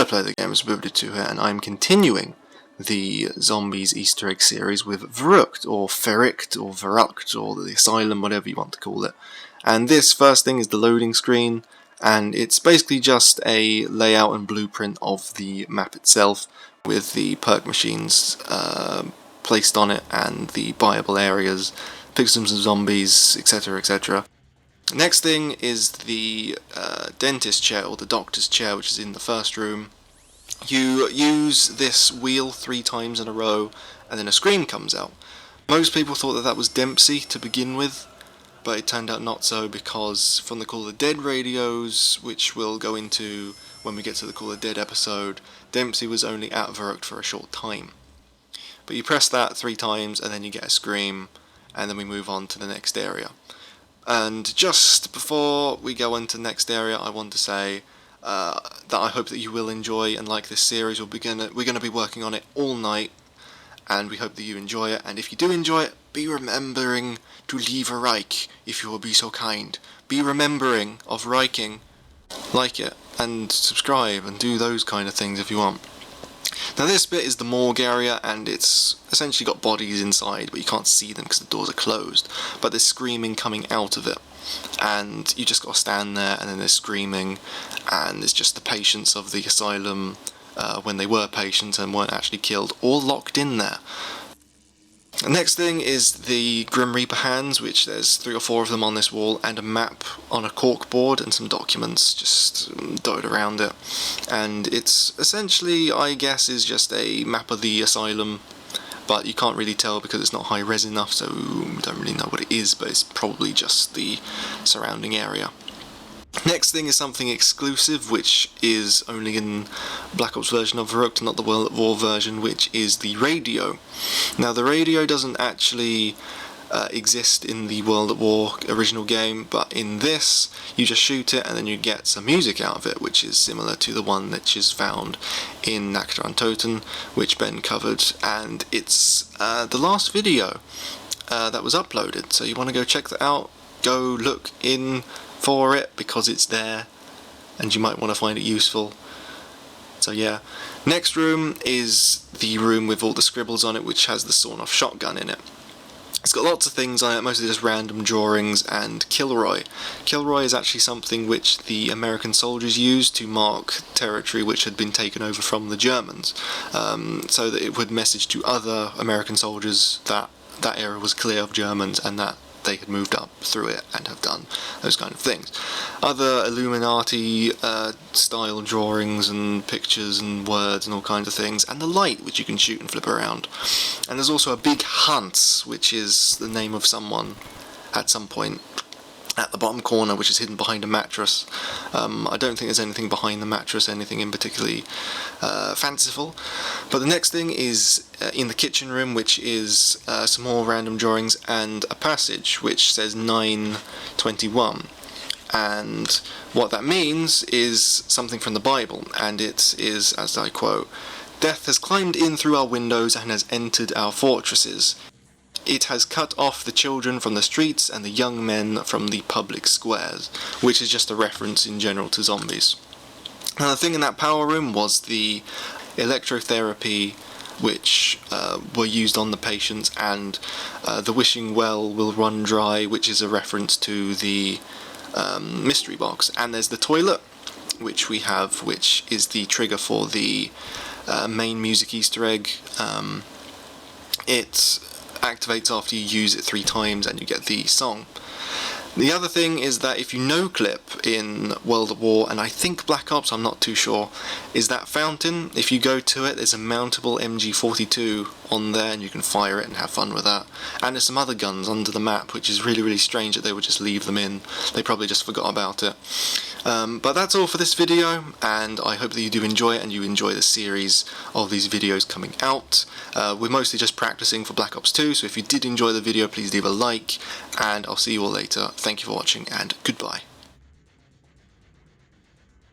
Play the Game, it's Verrückt here, and I'm continuing the Zombies Easter egg series with Verrückt, or Verrückt, or the Asylum, whatever you want to call it. And this first thing is the loading screen, and it's basically just a layout and blueprint of the map itself, with the perk machines placed on it, and the buyable areas, pixels of zombies, etc, etc. Next thing is the dentist chair, or the doctor's chair, which is in the first room. You use this wheel 3 times in a row, and then a scream comes out. Most people thought that that was Dempsey to begin with, but it turned out not so, because from the Call of the Dead radios, which we'll go into when we get to the Call of the Dead episode, Dempsey was only at Verrückt for a short time. But you press that 3 times, and then you get a scream, and then we move on to the next area. And just before we go into the next area, I want to say that I hope that you will enjoy and like this series. We're going to be working on it all night, and we hope that you enjoy it. And if you do enjoy it, be remembering to leave a like, if you will be so kind. Be remembering of liking, like it, and subscribe, and do those kind of things if you want. Now this bit is the morgue area, and it's essentially got bodies inside, but you can't see them because the doors are closed. But there's screaming coming out of it, and you just got to stand there, and then there's screaming, and it's just the patients of the asylum, when they were patients and weren't actually killed, all locked in there. The next thing is the Grim Reaper hands, which there's 3 or 4 of them on this wall, and a map on a cork board and some documents just dotted around it. And it's essentially, I guess, is just a map of the asylum, but you can't really tell because it's not high res enough, so we don't really know what it is, but it's probably just the surrounding area. Next thing is something exclusive, which is only in Black Ops version of Verrückt, not the World at War version, which is the radio. Now the radio doesn't actually exist in the World at War original game, but in this you just shoot it and then you get some music out of it, which is similar to the one that is found in Nacht an Toten, which Ben covered, and it's the last video that was uploaded, so you want to go check that out, go look in for it, because it's there and you might want to find it useful. So yeah. Next room is the room with all the scribbles on it, which has the sawn-off shotgun in it. It's got lots of things on it, mostly just random drawings and Kilroy. Kilroy is actually something which the American soldiers used to mark territory which had been taken over from the Germans, so that it would message to other American soldiers that that area was clear of Germans and that they had moved up through it and have done those kind of things. Other Illuminati style drawings and pictures and words and all kinds of things, and the light, which you can shoot and flip around. And there's also a big Hans, which is the name of someone at some point at the bottom corner, which is hidden behind a mattress. I don't think there's anything behind the mattress, anything in particularly fanciful. But the next thing is in the kitchen room, which is some more random drawings and a passage which says 9:21. And what that means is something from the Bible, and it is, as I quote, "Death has climbed in through our windows and has entered our fortresses. It has cut off the children from the streets and the young men from the public squares," which is just a reference in general to zombies. Now the thing in that power room was the electrotherapy which were used on the patients, and the wishing well will run dry, which is a reference to the mystery box. And there's the toilet, which we have, which is the trigger for the main music Easter egg. It activates after you use it 3 times and you get the song. The other thing is that if you no-clip in World at War, and I think Black Ops, I'm not too sure, is that fountain. If you go to it, there's a mountable MG42 on there, and you can fire it and have fun with that. And there's some other guns under the map, which is really, really strange that they would just leave them in. They probably just forgot about it. But that's all for this video, and I hope that you do enjoy it and you enjoy the series of these videos coming out. We're mostly just practicing for Black Ops 2, so if you did enjoy the video, please leave a like, and I'll see you all later. Thank you for watching, and goodbye.